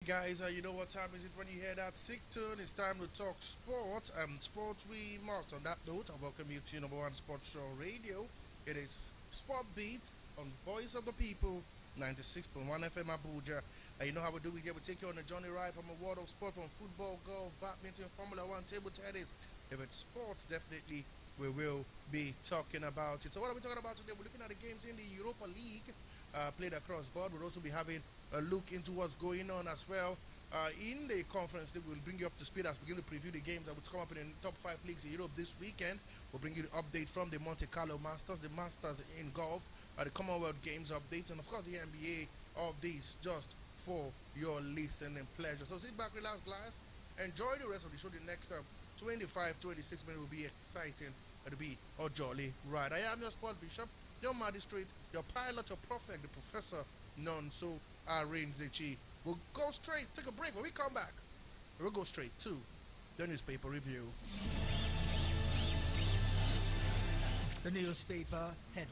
Guys, you know what time is it when you hear that sick tune? It's time to talk sport. Sports we must. On that note, I welcome you to number one sports show radio. It is Sport Beat on Voice of the People, 96.1 FM Abuja. You know how we do. We take you on a journey ride from a world of sport, from football, golf, badminton, Formula One, table tennis. If it's sports, definitely we will be talking about it. So what are we talking about today? We're looking at the games in the Europa League played across board. We'll also be having a look into what's going on as well. In the conference league, we'll bring you up to speed as we begin to preview the games that will come up in the top five leagues in Europe this weekend. We'll bring you the update from the Monte Carlo Masters, the Masters in golf, the Commonwealth Games updates, and of course the NBA updates just for your listening pleasure. So sit back, relax, glass, enjoy the rest of the show. The next 25, 26 minutes will be exciting. It'll be a jolly ride. I am your sport bishop, your magistrate, your pilot, your prophet, the professor, none so Irene Zichi. We'll go straight, take a break. When we come back, we'll go straight to the newspaper review. The newspaper headline.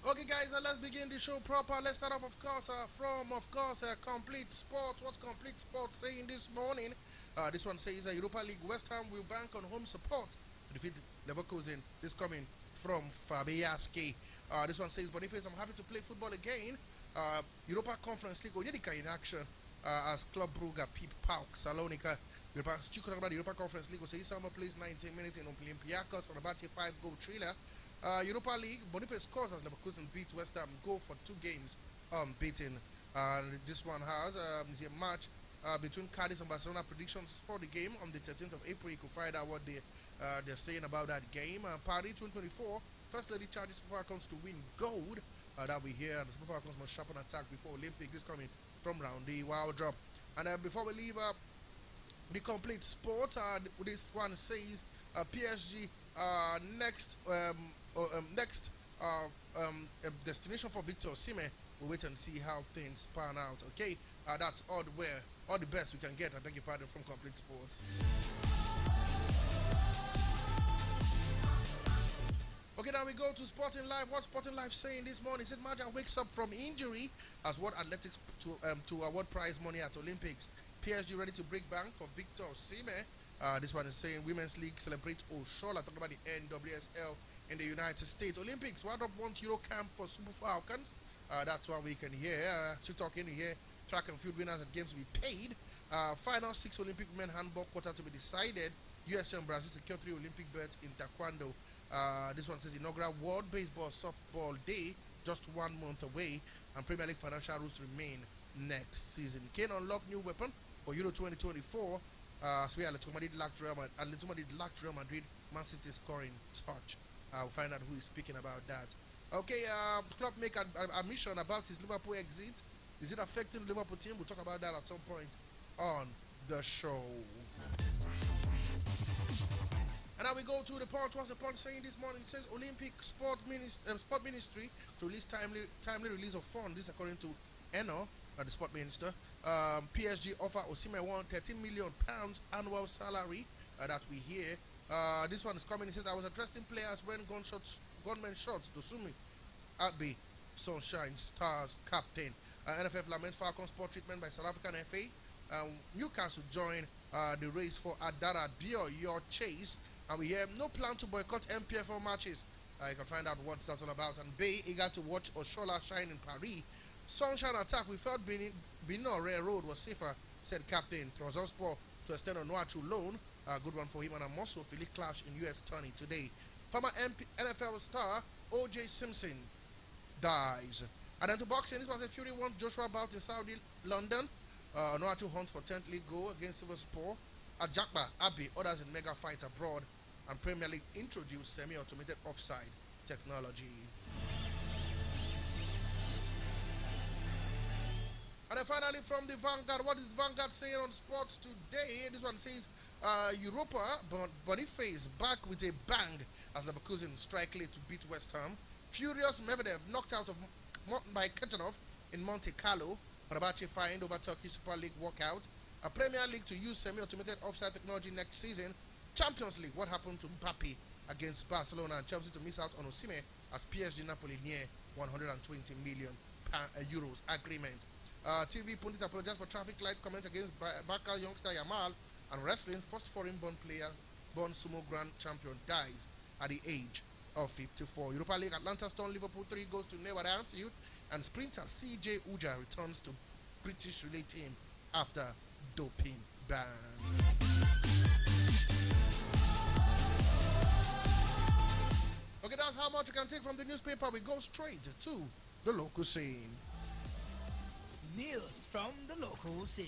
Okay, guys, let's begin the show proper. Let's start off, of course, Complete Sports. What's Complete Sports saying this morning? This one says Europa League West Ham will bank on home support to defeat Leverkusen. This coming from Fabiaski. This one says, Boniface, I'm happy to play football again. Europa Conference League, Onyedika in action as Club Brugge, Pip Pauk, Salonika. Still talking about the Europa Conference League. So Summer plays 19 minutes in Olympiacos for about a 5-goal thriller. Europa League, Boniface scores as Leverkusen beat West Ham, go for 2 games unbeaten. This one has a match between Cadiz and Barcelona. Predictions for the game on the 13th of April. You can find out what they're saying about that game. Paris 2024, First Lady charges Super Falcons to win gold. That we hear. The Super Falcons must sharpen attack before Olympic. This coming from round the wild drop. And before we leave the complete sport, this one says PSG next destination for Victor Osimhen. We'll wait and see how things pan out. Okay, that's all the best we can get. I beg your pardon from Complete Sports. Okay, now we go to Sporting Life. What's Sporting Life saying this morning? It said Maja wakes up from injury as World Athletics to award prize money at Olympics. PSG ready to break bank for Victor Osimhen. This one is saying Women's League celebrates Oshola, talking about the NWSL in the United States. Olympics, World Cup 1 Euro camp for Super Falcons. That's what we can hear. Still talking here, track and field winners at games will be paid. Final 6 Olympic women handball quarter to be decided. USA and Brazil secure 3 Olympic berths in Taekwondo. This one says inaugural World Baseball Softball Day just 1 month away, and Premier League financial rules remain next season. Kane unlock new weapon for Euro 2024. So Atletico Madrid lacked Real Madrid. Man City scoring touch. We'll find out who is speaking about that. Okay, the club make an admission about his Liverpool exit. Is it affecting the Liverpool team? We'll talk about that at some point on the show. And now we go to the Punch. What's the Punch saying this morning? It says Olympic Sport Ministry to release timely release of funds. This according to Eno, the sport minister. PSG offer Osimhen £13 million annual salary that we hear. This one is coming. It says I was addressing players when gunmen shot Dosumi Abe Sunshine Stars captain. NFF laments Falcon sport treatment by South African FA. Newcastle join the race for Adara Bio your chase, and we hear no plan to boycott MPFL matches. You can find out what that's all about. And Bay eager to watch Oshola shine in Paris. Sunshine attack. We felt Benin Road was safer, said captain. Trabzonspor to extend on Noachu loan. Good one for him. And also Philip clash in US tourney today. Former NFL star O.J. Simpson dies. And then to boxing, this was a Fury won Joshua bout in Saudi, London. Noachu hunt for 10th league goal against Silver Sport. Ajakba, Abbey, others in mega fight abroad. And Premier League introduced semi-automated offside technology. And then finally from the Vanguard, what is Vanguard saying on sports today? This one says Europa, Boniface back with a bang as Leverkusen strike late to beat West Ham. Furious Medvedev knocked out by Ketanov in Monte Carlo. Fenerbahce find over Turkey Super League walkout. A Premier League to use semi-automated offside technology next season. Champions League, what happened to Mbappe against Barcelona, and Chelsea to miss out on Osimhen as PSG Napoli near 120 million euros agreement. TV pundit apologized for traffic light comment against Barca youngster Yamal, and wrestling first foreign-born player, born sumo grand champion, dies at the age of 54. Europa League, Atlanta stunned Liverpool 3 goals to nil at Anfield, and sprinter CJ Uja returns to British relay team after doping ban. Okay, that's how much we can take from the newspaper. We go straight to the local scene. News from the local scene.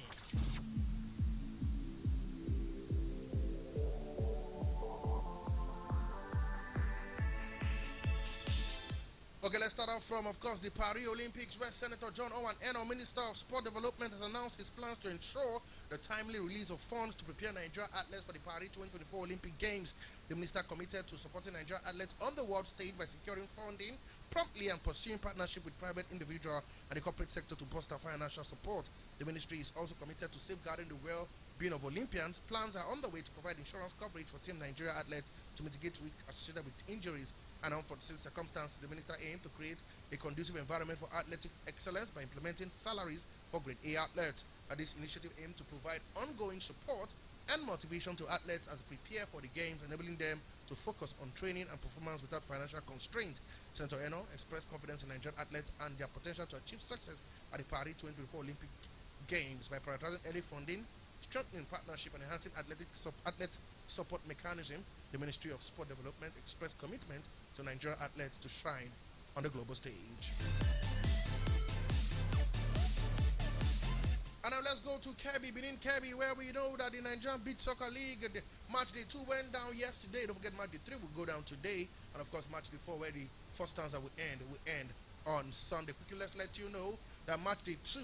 Okay, let's start off from, of course, the Paris Olympics, where Senator John Owen Eno, Minister of Sport Development, has announced his plans to ensure the timely release of funds to prepare Nigeria athletes for the Paris 2024 Olympic Games. The minister committed to supporting Nigeria athletes on the world stage by securing funding promptly and pursuing partnership with private individual and the corporate sector to bolster financial support. The ministry is also committed to safeguarding the well-being of Olympians. Plans are on the way to provide insurance coverage for Team Nigeria athletes to mitigate risks associated with injuries and unforeseen circumstances. The minister aimed to create a conducive environment for athletic excellence by implementing salaries for grade A athletes. This initiative aimed to provide ongoing support and motivation to athletes as they prepare for the games, enabling them to focus on training and performance without financial constraint. Senator Eno expressed confidence in Nigerian athletes and their potential to achieve success at the Paris 2024 Olympic Games by prioritizing early funding, strengthening partnership, and enhancing athlete support mechanism. The Ministry of Sport Development expressed commitment to Nigerian athletes to shine on the global stage. And now let's go to Kebbi, Benin Kebbi, where we know that the Nigerian Beach Soccer League, the match day 2 went down yesterday. Don't forget match day 3 will go down today. And of course match day 4, where the first stanza will end on Sunday. Quickly, let's let you know that match day 2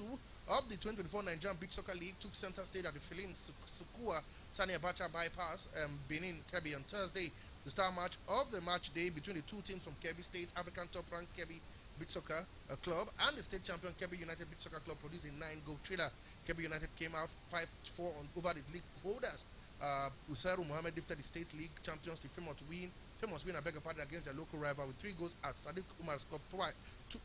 of the 2024 Nigerian Beach Soccer League took center stage at the Filin Sukua Sani Abacha Bypass, Benin Kebbi on Thursday. The star match of the match day between the two teams from Kebbi State, African top-ranked Kebbi Beach Soccer Club, and the state champion Kebbi United Beach Soccer Club produced a 9-goal thriller. Kebbi United came out 5-4 over the league holders. Usairu Mohammed lifted the state league champions to famous win against their local rival with 3 goals as Sadiq Umar scored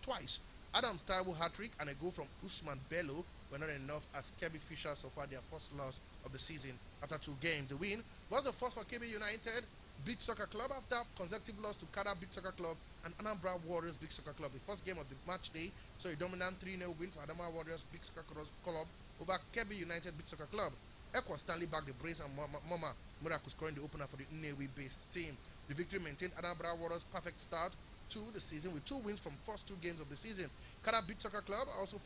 twice. Adam's Taiwo hat-trick and a goal from Usman Bello were not enough as Kebbi Fishers suffered their first loss of the season. After 2 games, the win was the first for Kebbi United Beach Soccer Club after consecutive loss to Kada Beach Soccer Club and Anambra Warriors Beach Soccer Club. The first game of the match day saw a dominant 3-0 win for Adama Warriors Beach Soccer Club over Kebbi United Beach Soccer Club. Ekwa Stanley backed the brace and Mama Miracle scoring the opener for the Nnewi-based team. The victory maintained Anambra Warriors' perfect start to the season with 2 wins from first 2 games of the season. Kada Beach Soccer Club also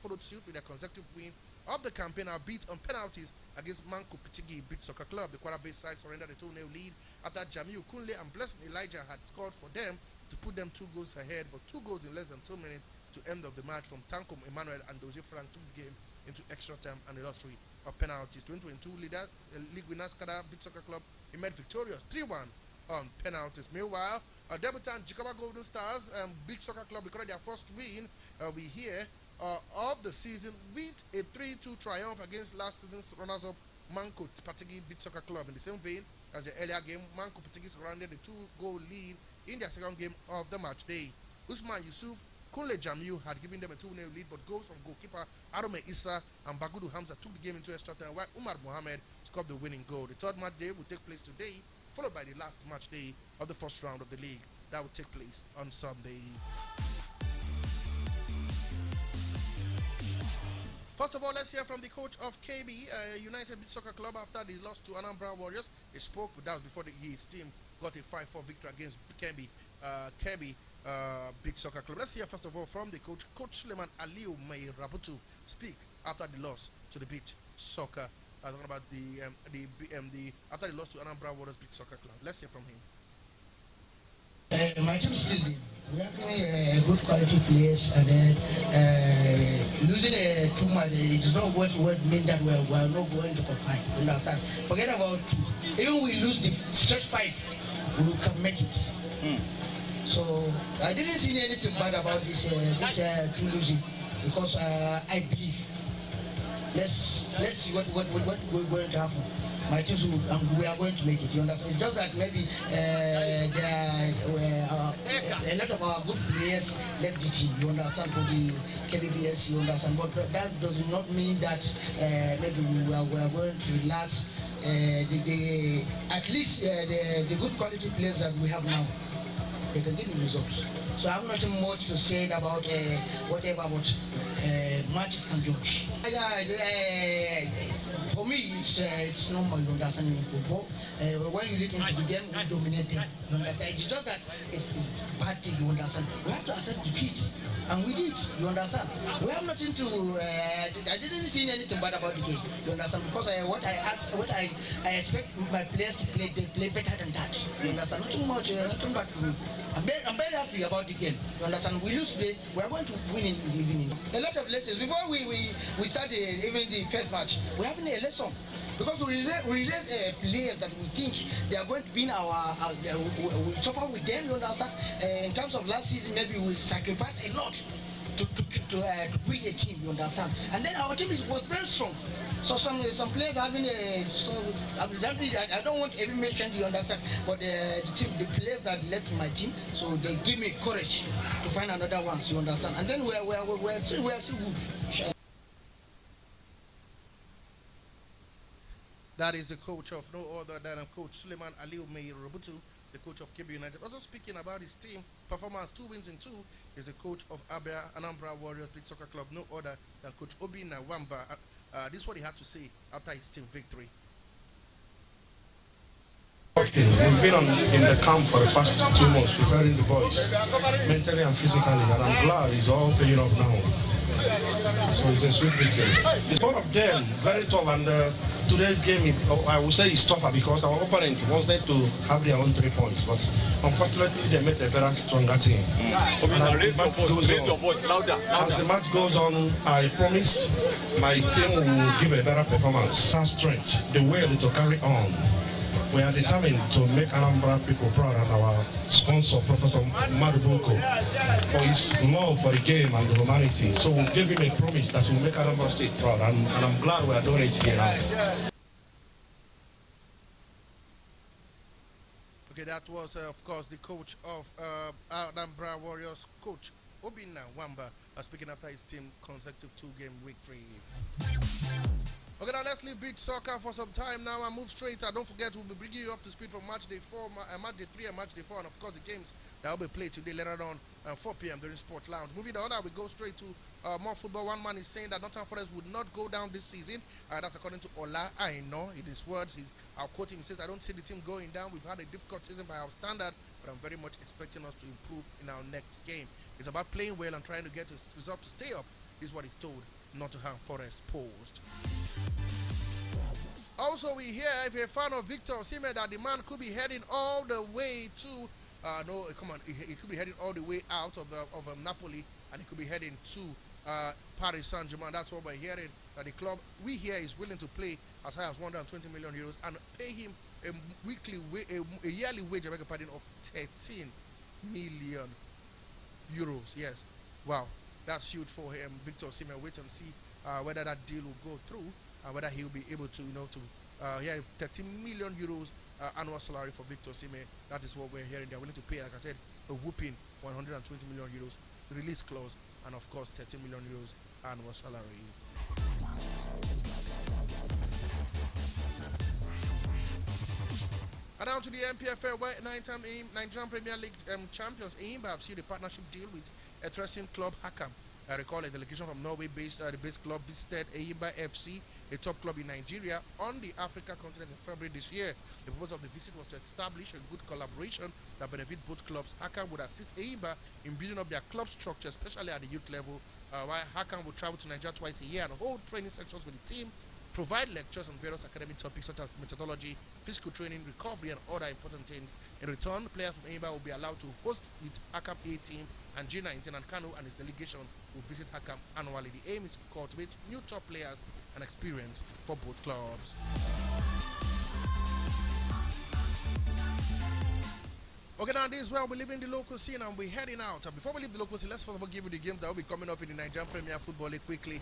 followed suit with a consecutive win of the campaign are beat on penalties against Manku Pitigi Beach Soccer Club. The Kwara-based side surrendered a 2-0 lead after Jamiu Kunle and Blessing Elijah had scored for them to put them 2 goals ahead, but 2 goals in less than 2 minutes to end of the match from Tankom Emmanuel and Dozie Frank took the game into extra time and a lottery of penalties. 2022 league winners Kada Beach Soccer Club emerged victorious 3-1 on penalties. Meanwhile, debutant Jikaba Golden Stars Beach Soccer Club recorded their first win of the season with a 3-2 triumph against last season's runners-up Manko Patigi Beach Soccer Club. In the same vein as the earlier game, Manko Patigi surrounded the 2-goal lead in their second game of the match day. Usman Yusuf, Kunle Jamiu had given them a 2-0 lead, but goals from goalkeeper Arome Issa and Bagudu Hamza took the game into extra time, while Umar Mohammed scored the winning goal. The third match day will take place today, followed by the last match day of the first round of the league. That will take place on Sunday. First of all, let's hear from the coach of KB United Beach Soccer Club after the loss to Anambra Warriors. He spoke, but that was before his team got a 5-4 victory against KB Beach Soccer Club. Let's hear first of all from the coach, Coach Suleiman Aliu May Rabutu, speak after the loss to the Beach Soccer. Talking about after the loss to Anambra Warriors Beach Soccer Club. Let's hear from him. My team still did. We have good quality players, and then losing too much, it does not mean that we are not going to qualify. Understand? Forget about even we lose the stretch 5, we can make it. So I didn't see anything bad about this two losing, because I believe let's see what we're going to happen. My teams will, we are going to make it. You understand? It's just that maybe there are a lot of our good players left the team. You understand, for the KBBS. You understand, but that does not mean that maybe we are going to relax. At least the good quality players that we have now, they can give me results. So I have nothing much to say about whatever, but matches can judge. For me, it's normal, you understand, in football. When you look into the game, we dominate them, you understand. It's just that it's bad thing, you understand. We have to accept defeat, and we did, you understand. We have nothing to, I didn't see anything bad about the game, you understand, because what I expect my players to play, they play better than that, you understand. Nothing much, nothing bad to me. I'm very happy about the game, you understand. We lose today, we are going to win in the evening. A lot of lessons. Before we started even the first match, we have a lesson. Because we release players that we think they are going to be in we'll chop up with them, you understand. In terms of last season, maybe we sacrifice a lot to win a team, you understand. And then our team was very strong. So some players having I don't want every mention, you understand, but the players that left my team, so they give me courage to find another ones, you understand. And then we're still good. That is the coach of no other than Coach Suleiman Aliu Robutu, the coach of KB United. Also speaking about his team performance, 2 wins in 2, is the coach of Abia Anambra Warriors Big Soccer Club, no other than Coach Obinna Wamba. This is what he had to say after his team victory. We've been in the camp for the past 2 months preparing the boys mentally and physically, and I'm glad it's all paying off now. So it's a sweet victory. It's one of them, very tough, and today's game, I would say, is tougher because our opponent wants them to have their own 3 points, but unfortunately they met a better, stronger team. As the match goes on, I promise my team will give a better performance. Our strength, the will to carry on. We are determined to make Anambra people proud, and our sponsor, Professor Madubuko, for his love for the game and the humanity. So we'll give him a promise that we'll make Anambra State proud, and I'm glad we are doing it here now. Okay, that was, of course, the coach of Anambra Warriors, Coach Obinna Wamba, speaking after his team consecutive 2-game victory. Okay, now let's leave beach soccer for some time now and move straight. Don't forget, we'll be bringing you up to speed from match day 4, match day 3, and match day 4, and of course the games that will be played today later on 4 p.m. during Sport Lounge. Moving on, we go straight to more football. One man is saying that Nottingham Forest would not go down this season. That's according to Ola Aino. In his words, I'll quote him. He says, "I don't see the team going down. We've had a difficult season by our standard, but I'm very much expecting us to improve in our next game. It's about playing well and trying to get a result to stay up," is what he's told Nottingham Forest Post. Also, we hear, if you're a fan of Victor Osimhen, that the man could be heading all the way to he could be heading all the way out of Napoli, and he could be heading to Paris Saint-Germain. That's what we're hearing, that the club we hear is willing to play as high as 120 million euros and pay him a yearly wage, of 13 million euros. Yes, wow, that's huge for him. Victor Osimhen. Wait and see whether that deal will go through, whether he'll be able to, 13 million euros annual salary for Victor Osimhen. That is what we're hearing. They're willing to pay, like I said, a whooping 120 million euros release clause, and of course 13 million euros annual salary. And now to the MPFL, where nine-time Nigerian Premier League champions AIMBA have sealed a partnership deal with a Etresing club Hakam. I recall a delegation from Norway-based the base club visited AIMBA FC, a top club in Nigeria, on the Africa continent in February this year. The purpose of the visit was to establish a good collaboration that benefit both clubs. Hakam would assist AIMBA in building up their club structure, especially at the youth level, while Hakam would travel to Nigeria twice a year and hold training sections with the team, provide lectures on various academic topics such as methodology, physical training, recovery, and other important things. In return, players from AIMBA will be allowed to host with Hakam A team and G19, and Kanu and his delegation will visit Hakam annually. The aim is to cultivate new top players and experience for both clubs. Okay, now this is where we live in the local scene and we're heading out. Before we leave the local scene, let's first of all give you the games that will be coming up in the Nigerian Premier Football League quickly.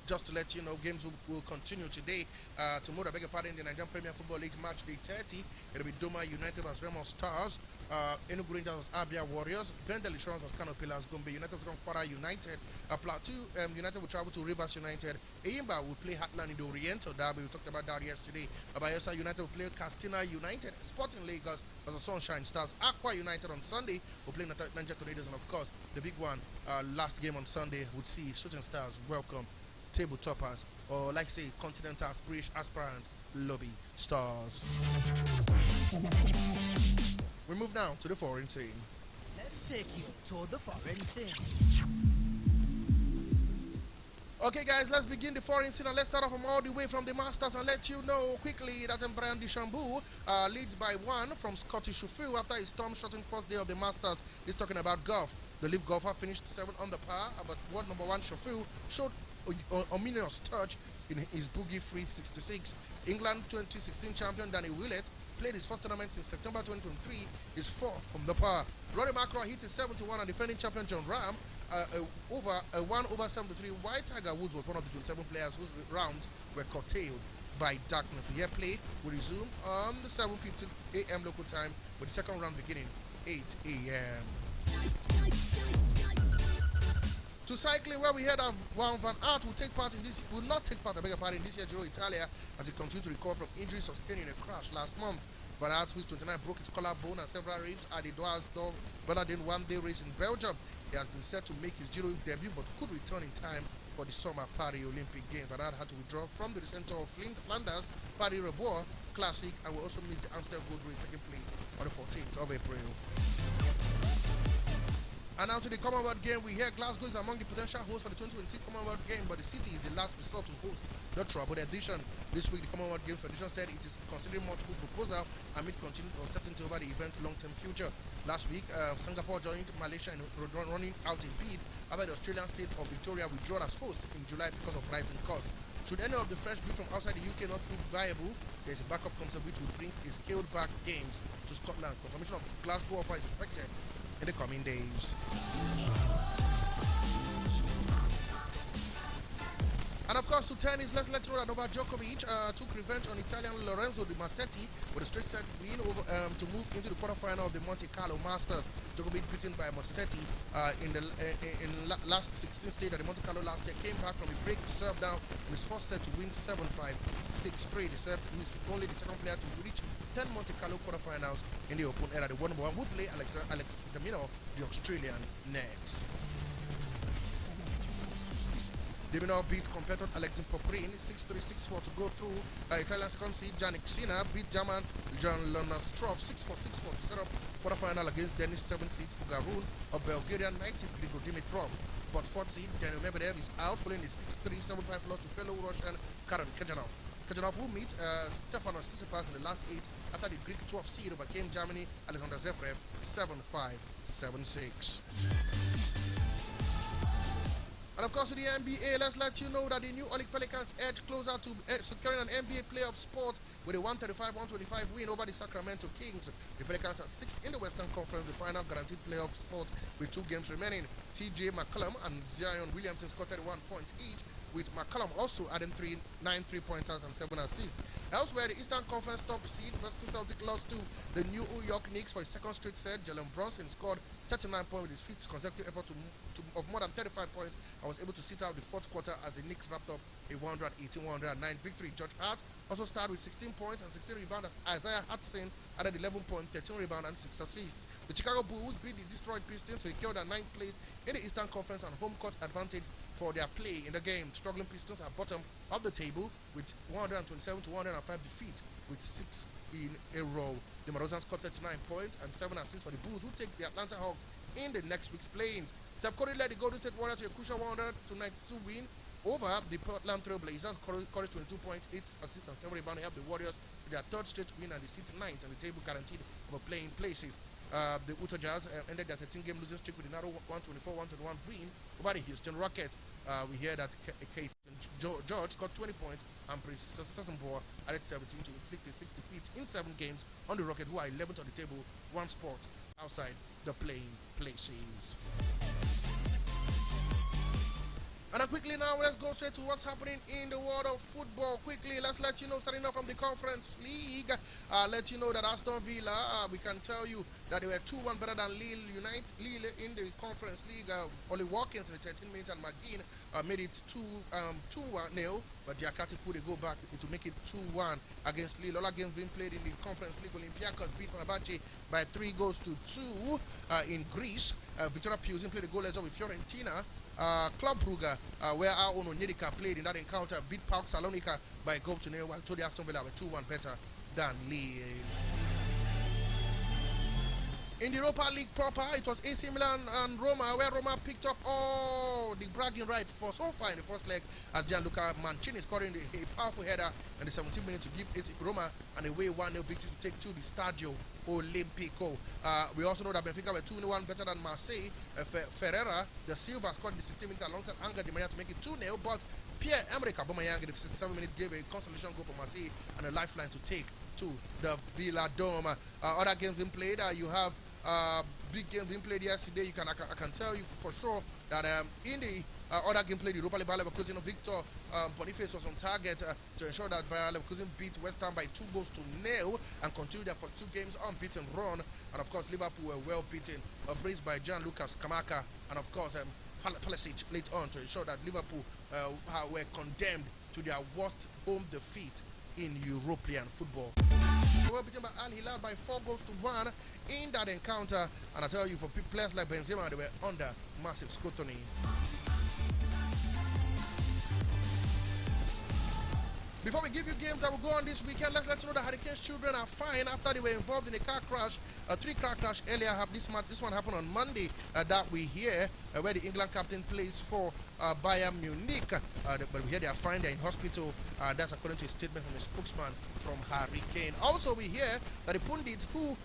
Just to let you know, games will continue today. Tomorrow, I beg your pardon, the Nigerian Premier Football League match day 30. It'll be Doma United vs Remo Stars, Enugu Rangers vs Abia Warriors, Bendel Insurance vs Kano Pillars, Gombe United vs Kwara United, Plateau United will travel to Rivers United, Eyimba will play Hatland in the Oriental Derby. We talked about that yesterday. Bayelsa United will play Castina United, Sporting Lagos vs Sunshine Stars, Aqua United on Sunday will play Niger Tornadoes, and of course the big one, last game on Sunday would see Shooting Stars welcome Table Toppers, or like say Continental Aspirant Lobby Stars. We move now to the foreign scene. Let's take you to the foreign scene. Okay, guys, let's begin the foreign scene and let's start off from all the way from the Masters and let you know quickly that Brian DeChambeau leads by 1 from Scottish Sheffield after his storm-shortened first day of the Masters. He's talking about golf. The Live golfer finished 7 under par, but world number 1 Sheffield showed a ominous touch in his bogey-free 66. England 2016 champion Danny Willett played his first tournament since September 2023. Is 4 from the par. Rory McIlroy hit his 71 and defending champion John Ram over 1/73. White Tiger Woods was one of the 27 players whose rounds were curtailed by darkness. The airplay will resume on the 7:15 a.m. local time, with the second round beginning 8 a.m. To cycling, where we heard of Wout van Aert will not take part in this year's Giro Italia as he continued to recover from injury sustained in a crash last month. Van Aert, who's 29, broke his collarbone and several ribs at the Dwars-Dov Bernardin one-day race in Belgium. He has been set to make his Giro debut but could return in time for the summer Paris Olympic Games. Van Aert had to withdraw from the center of Flanders Paris-Roubaix Classic and will also miss the Amstel Gold Race taking place on the 14th of April. And now to the Commonwealth Game, we hear Glasgow is among the potential hosts for the 2026 Commonwealth Game, but the city is the last resort to host the troubled edition. This week, the Commonwealth Games Federation said it is considering multiple proposals amid continued uncertainty over the event's long-term future. Last week, Singapore joined Malaysia in running out a bid after the Australian state of Victoria withdrew as host in July because of rising costs. Should any of the fresh breed from outside the UK not prove viable, there is a backup concept which would bring a scaled-back games to Scotland. Confirmation of Glasgow offer is expected in the coming days. And of course, to tennis, let's let you know that Novak Djokovic took revenge on Italian Lorenzo Di Massetti with a straight set win over, to move into the quarterfinal of the Monte Carlo Masters. Djokovic, beaten by Massetti in last 16 stage at the Monte Carlo last year, came back from a break to serve down in his first set to win 7-5, 6-3. He said he is only the second player to reach 10 Monte Carlo quarterfinals in the Open era. The one number 1 would play Alex Domino, the Australian, next. Domino beat compatriot Alexin Poprin 6-3, 6-4 to go through. Italian second seed Jannik Sinner beat German John Lonastrov 6-4, 6-4 to set up quarterfinal against Danish 7th seed Fugarun of Bulgarian 9th seed Grigor Dimitrov. But 4th seed Daniel Medvedev is out following the 6-3, 7-5 loss to fellow Russian Karen Kachanov. Kachanov will meet Stefanos Tsitsipas in the last 8 after the Greek 12th seed overcame Germany Alexander Zverev 7-5, 7-6. And of course, to the NBA, let's let you know that the New Orleans Pelicans edge closer to securing an NBA playoff spot with a 135-125 win over the Sacramento Kings. The Pelicans are 6th in the Western Conference, the final guaranteed playoff spot with 2 games remaining. TJ McCollum and Zion Williamson scored 31 points each, with McCollum also adding 9 3-pointers and 7 assists. Elsewhere, the Eastern Conference top seed Boston Celtics lost to the New York Knicks for a second straight set. Jalen Brunson scored 39 points with his 5th consecutive effort of more than 35 points and was able to sit out the 4th quarter as the Knicks wrapped up a 118-109 victory. George Hart also started with 16 points and 16 rebounds as Isaiah Hudson added 11 points, 13 rebounds and 6 assists. The Chicago Bulls beat the Detroit Pistons, so secured their 9th place in the Eastern Conference and home court advantage for their play in the game. Struggling Pistons are bottom of the table with 127-105 defeat with 6 in a row. The Morozans scored 39 points and 7 assists for the Bulls, who take the Atlanta Hawks in the next week's play-ins. Steph Curry led the Golden State Warriors to a crucial 100-92 win over the Portland Trail Blazers. Curry 22 points, 8 assists and 7 rebounds helped the Warriors with their 3rd straight win, and they sit 9th on the table, guaranteed for playing places. The Utah Jazz ended their 13-game losing streak with a narrow 124-121 win over the Houston Rockets. We hear that Kate George scored 20 points, and Prince Sessamboa added 17 to inflict a 6 defeat in 7 games on the Rocket, who are 11th on the table, 1 spot outside the playing places. And quickly now, let's go straight to what's happening in the world of football. Quickly, let's let you know, starting off from the Conference League, let you know that Aston Villa, we can tell you that they were 2-1 better than Lille in the Conference League. Oli Watkins in the 13 minutes and McGinn made it 2-0, but Diakate put a goal back to make it 2-1 against Lille. All our games being played in the Conference League. Olympiacos beat Fenerbahce by 3-2 in Greece. Victoria Pilsen played a goalless with Fiorentina. Club Brugge, where our own Onyedika played in that encounter, beat PAOK Salonika by 1-0, while Todi Aston Villa were 2-1 better than Lille. In the Europa League proper, it was AC Milan and Roma, where Roma picked up all the bragging right for so far in the first leg, as Gianluca Mancini scoring a powerful header in the 17th minute to give AC Roma an away 1-0 victory to take to the Stadio Olimpico. We also know that Benfica were 2-1 better than Marseille. Ferreira da Silva scored in the 16th minute alongside Angel Di Maria to make it 2-0, but Pierre-Emerick Aubameyang in the 67th minute gave a consolation goal for Marseille and a lifeline to take to the Villa Dome. Other games being played, you have big game being played yesterday. I can tell you for sure that in the other game played, Europa League, Bayer Leverkusen, Victor Boniface was on target to ensure that Bayer Leverkusen beat West Ham by 2-0 and continued their 42 games unbeaten run. And of course, Liverpool were well beaten, praised by Gianluca Scamacca, and of course Pulisic late on to ensure that Liverpool were condemned to their worst home defeat in European football. They were beaten by Al Hilal by 4-1 in that encounter, and I tell you, for players like Benzema, they were under massive scrutiny. Before we give you games that will go on this weekend, let's let you know that Hurricanes children are fine after they were involved in a car crash, a 3-car crash earlier. This one happened on Monday that we hear, where the England captain plays for Bayern Munich. But we hear they are fine, they're in hospital. That's according to a statement from a spokesman from Hurricane. Also, we hear that the pundit who,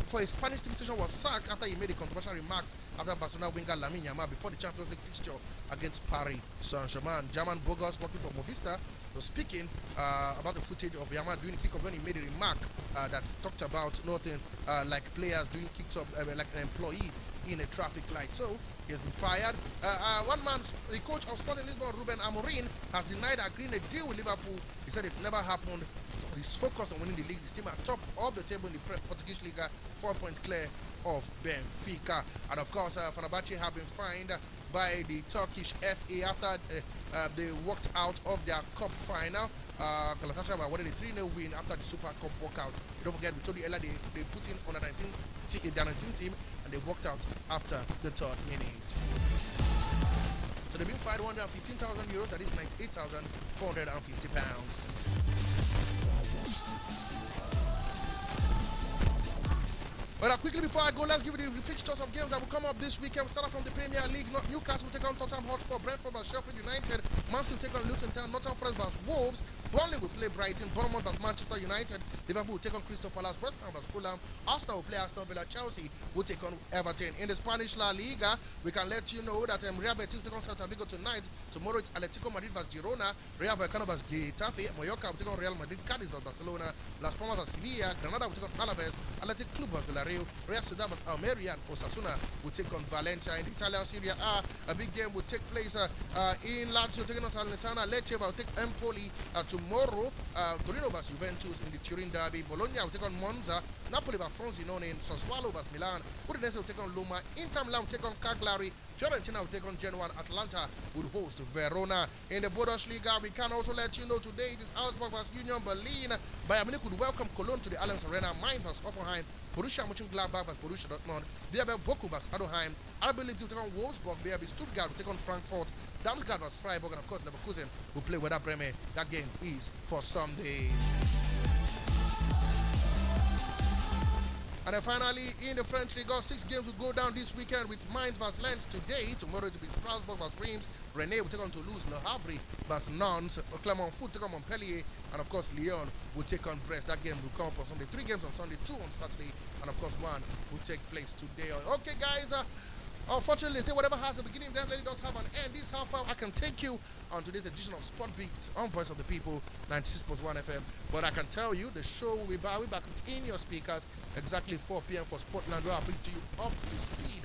for a Spanish TV station, was sacked after he made a controversial remark after Barcelona winger Lamine Yamal before the Champions League fixture against Paris Saint-Germain. German Bogus, working for Movistar, was speaking about the footage of Yamal doing kickoff when he made a remark that talked about nothing like players doing kicks up like an employee in a traffic light. So he has been fired. One man, the coach of Sporting Lisbon, Ruben Amorim, has denied agreeing a deal with Liverpool. He said it's never happened. He's focused on winning the league. His team are top of the table in the Portuguese Liga, 4 points clear of Benfica. And of course, Fenerbahce have been fined by the Turkish FA after they walked out of their cup final. Galatasaray were awarded a 3-0 win after the Super Cup walkout. Don't forget, we told you earlier they put in on their 19 team and they walked out after the 3rd minute. So they've been fined €115,000, that is £98,450. But quickly before I go, let's give you the fixtures of games that will come up this weekend. We start off from the Premier League. Newcastle will take on Tottenham Hotspur, Brentford vs Sheffield United, Man City will take on Luton Town, Nottingham Forest vs Wolves, Burnley will play Brighton, Bournemouth vs Manchester United, Liverpool will take on Crystal Palace, West Ham vs Fulham, Arsenal will play Aston Villa, Chelsea will take on Everton. In the Spanish La Liga, we can let you know that Real Betis will take on Celta Vigo tonight. Tomorrow it's Atletico Madrid vs Girona, Real Vallecano vs Getafe, Mallorca will take on Real Madrid, Cadiz vs Barcelona, Las Palmas vs Sevilla, Granada will take on Alaves, Athletic Club vs Villarreal, Real Sociedad vs Almeria, and Osasuna will take on Valencia. In the Italian Serie A, a big game will take place in Lazio taking on Salernitana, Lecce will take Empoli tomorrow, Torino vs Juventus in the Turin derby, Bologna will take on Monza, Napoli vs Frosinone, Sassuolo vs Milan, Udinese will take on Roma, Inter Milan will take on Cagliari, Fiorentina will take on Genoa, Atlanta will host Verona. In the Bundesliga, we can also let you know today it is Augsburg vs Union Berlin, Bayern Munich would welcome Cologne to the Allianz Arena, Mainz vs Hoffenheim, Borussia Mönchengladbach vs Borussia Dortmund, VfB Bochum vs Adenheim, RB Leipzig will take on Wolfsburg, VfB Stuttgart will take on Frankfurt, Darmstadt vs Freiburg, and of course Leverkusen will play Werder Bremen. That game is for Sunday. And then finally, in the French League, 6 games will go down this weekend with Mainz vs Lens today. Tomorrow it will be Strasbourg vs Reims. Rennes will take on Toulouse. Le Havre vs Nantes. Clermont Foot will take on Montpellier. And of course, Lyon will take on Brest. That game will come up on Sunday. 3 games on Sunday, 2 on Saturday. And of course, 1 will take place today. Okay, guys. Unfortunately, say whatever has a beginning, then it does have an end. This is how far I can take you on today's edition of Sport Beats on Voice of the People, 96.1 FM. But I can tell you, the show will be back in your speakers exactly 4 p.m. for Sportland, where I'll bring to you up to speed